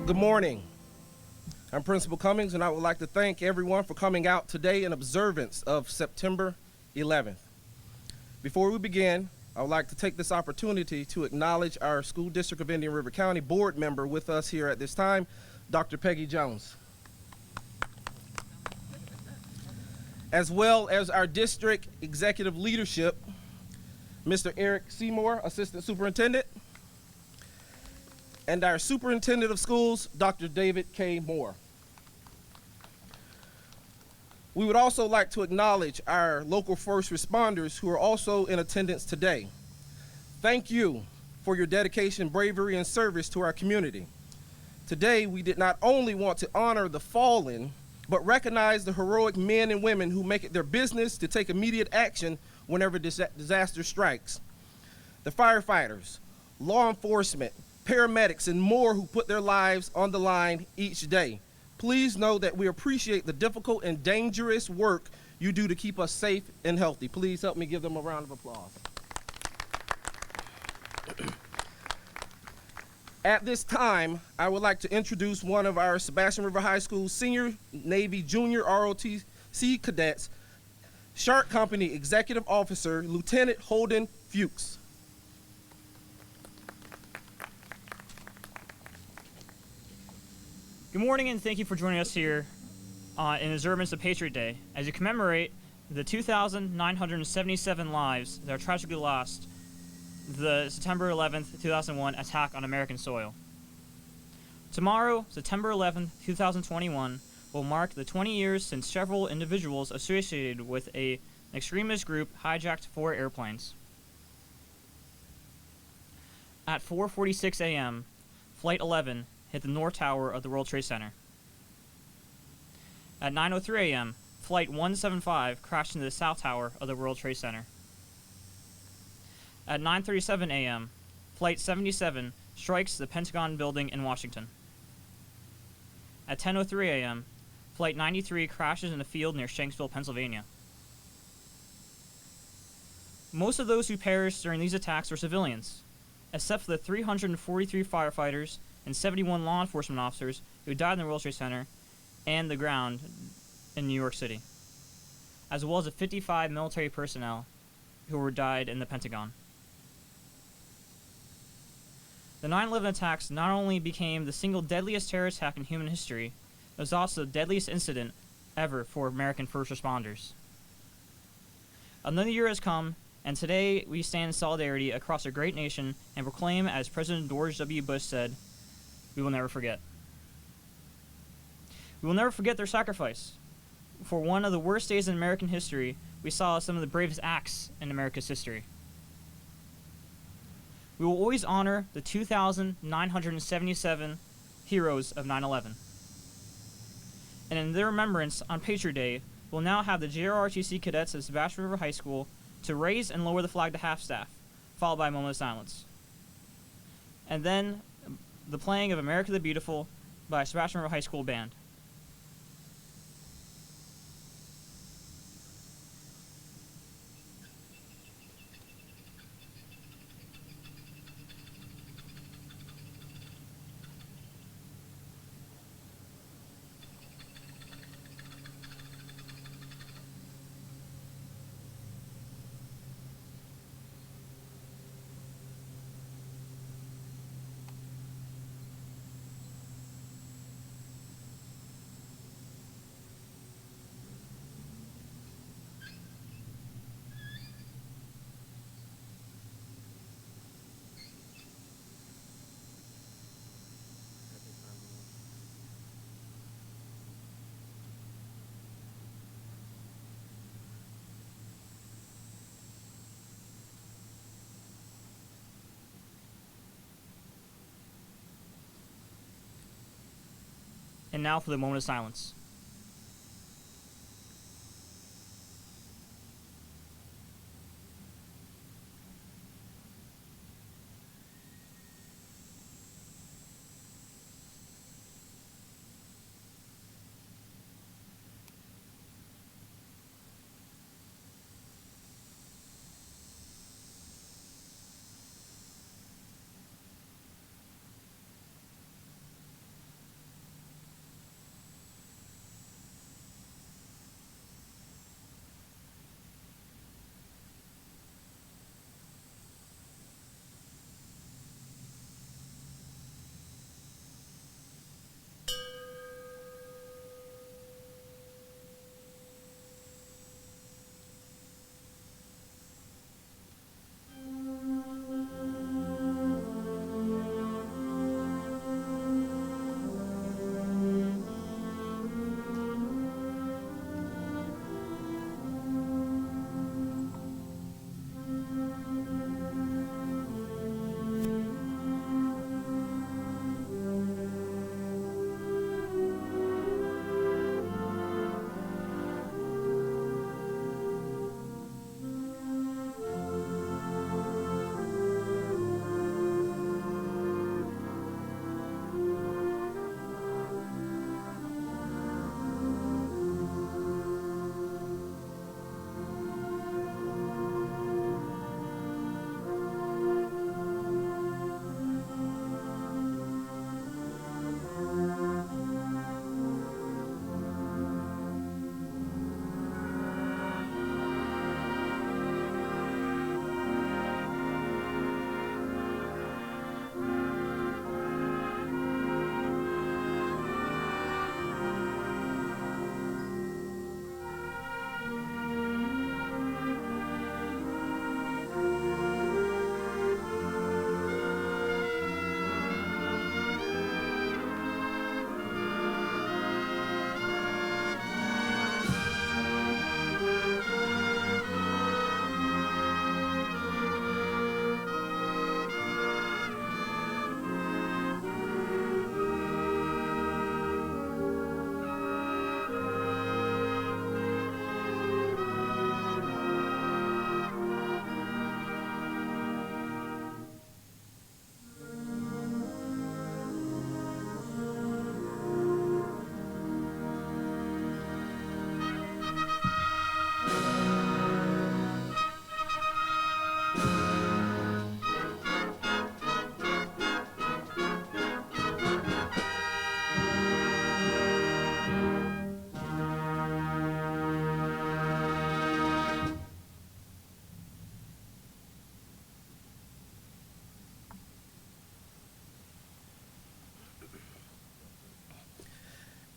Good morning. I'm Principal Cummings, and I would like to thank everyone for coming out today in observance of September 11th. Before we begin, I would like to take this opportunity to acknowledge our School District of Indian River County board member with us here at this time, Dr. Peggy Jones, as well as our district executive leadership, Mr. Eric Seymour, Assistant Superintendent, and our Superintendent of Schools, Dr. David K. Moore. We would also like to acknowledge our local first responders who are also in attendance today. Thank you for your dedication, bravery, and service to our community. Today, we did not only want to honor the fallen, but recognize the heroic men and women who make it their business to take immediate action whenever disaster strikes. The firefighters, law enforcement, paramedics, and more who put their lives on the line each day. Please know that we appreciate the difficult and dangerous work you do to keep us safe and healthy. Please help me give them a round of applause. At this time, I would like to introduce one of our Sebastian River High School Senior Navy Junior ROTC cadets, Shark Company Executive Officer, Lieutenant Holden Fuchs. Good morning, and thank you for joining us here in observance of Patriot Day as we commemorate the 2,977 lives that are tragically lost the September 11th, 2001 attack on American soil. Tomorrow, September 11th, 2021, will mark the 20 years since several individuals associated with an extremist group hijacked 4 airplanes. At 4:46 a.m., Flight 11 hit the North Tower of the World Trade Center. At 9:03 a.m., Flight 175 crashed into the South Tower of the World Trade Center. At 9:37 a.m., Flight 77 strikes the Pentagon building in Washington. At 10:03 a.m., Flight 93 crashes in a field near Shanksville, Pennsylvania. Most of those who perished during these attacks were civilians, except for the 343 firefighters and 71 law enforcement officers who died in the World Trade Center and the ground in New York City, as well as the 55 military personnel who died in the Pentagon. The 9/11 attacks not only became the single deadliest terror attack in human history, it was also the deadliest incident ever for American first responders. Another year has come, and today we stand in solidarity across our great nation and proclaim, as President George W. Bush said, we will never forget. We will never forget their sacrifice. For one of the worst days in American history, we saw some of the bravest acts in America's history. We will always honor the 2,977 heroes of 9/11. And in their remembrance, on Patriot Day, we'll now have the JROTC cadets of Sebastian River High School to raise and lower the flag to half-staff, followed by a moment of silence. And then the playing of America the Beautiful by Sebastian River High School Band. And now for the moment of silence.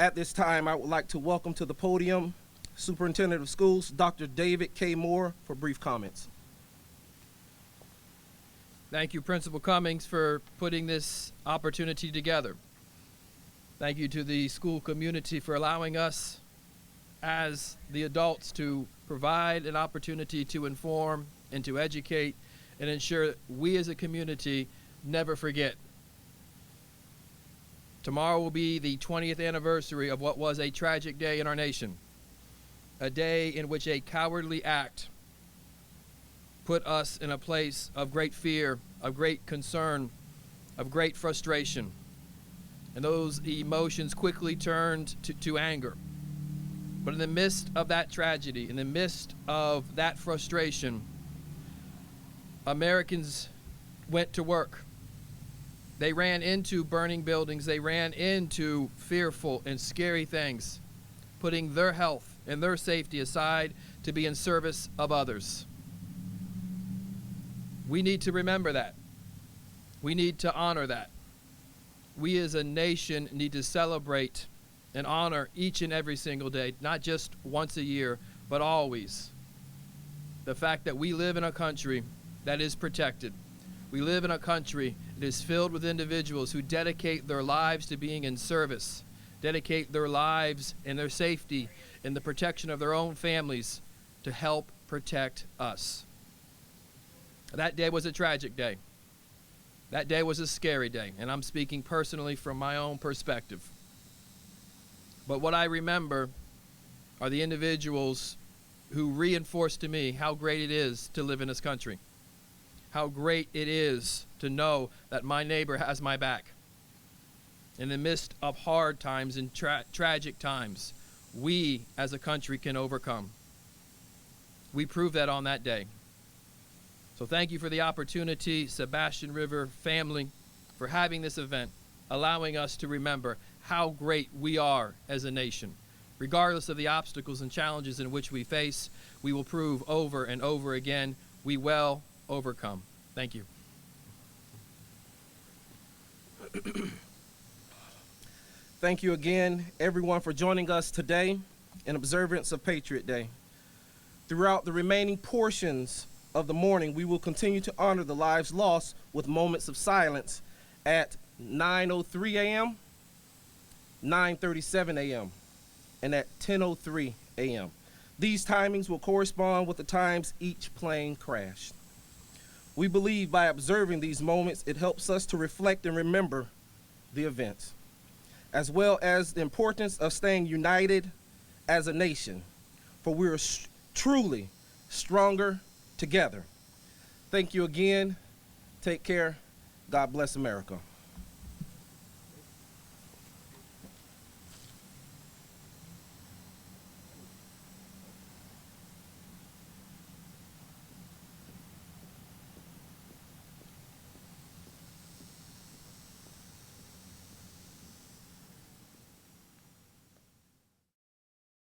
At this time, I would like to welcome to the podium Superintendent of Schools, Dr. David K. Moore, for brief comments. Thank you, Principal Cummings, for putting this opportunity together. Thank you to the school community for allowing us as the adults to provide an opportunity to inform and to educate and ensure that we as a community never forget. Tomorrow will be the 20th anniversary of what was a tragic day in our nation, a day in which a cowardly act put us in a place of great fear, of great concern, of great frustration. And those emotions quickly turned to anger. But in the midst of that tragedy, in the midst of that frustration, Americans went to work. They ran into burning buildings. They ran into fearful and scary things, putting their health and their safety aside to be in service of others. We need to remember that. We need to honor that. We as a nation need to celebrate and honor each and every single day, not just once a year, but always. The fact that we live in a country that is protected. We live in a country that is filled with individuals who dedicate their lives to being in service, dedicate their lives and their safety and the protection of their own families to help protect us. That day was a tragic day. That day was a scary day, and I'm speaking personally from my own perspective. But what I remember are the individuals who reinforced to me how great it is to live in this country, how great it is to know that my neighbor has my back. In the midst of hard times and tragic times, we as a country can overcome. We proved that on that day. So thank you for the opportunity, Sebastian River family, for having this event, allowing us to remember how great we are as a nation. Regardless of the obstacles and challenges in which we face, we will prove over and over again we will overcome. Thank you. Thank you again, everyone, for joining us today in observance of Patriot Day. Throughout the remaining portions of the morning, we will continue to honor the lives lost with moments of silence at 9:03 a.m., 9:37 a.m., and at 10:03 a.m. These timings will correspond with the times each plane crashed. We believe by observing these moments, it helps us to reflect and remember the events, as well as the importance of staying united as a nation, for we are truly stronger together. Thank you again. Take care. God bless America.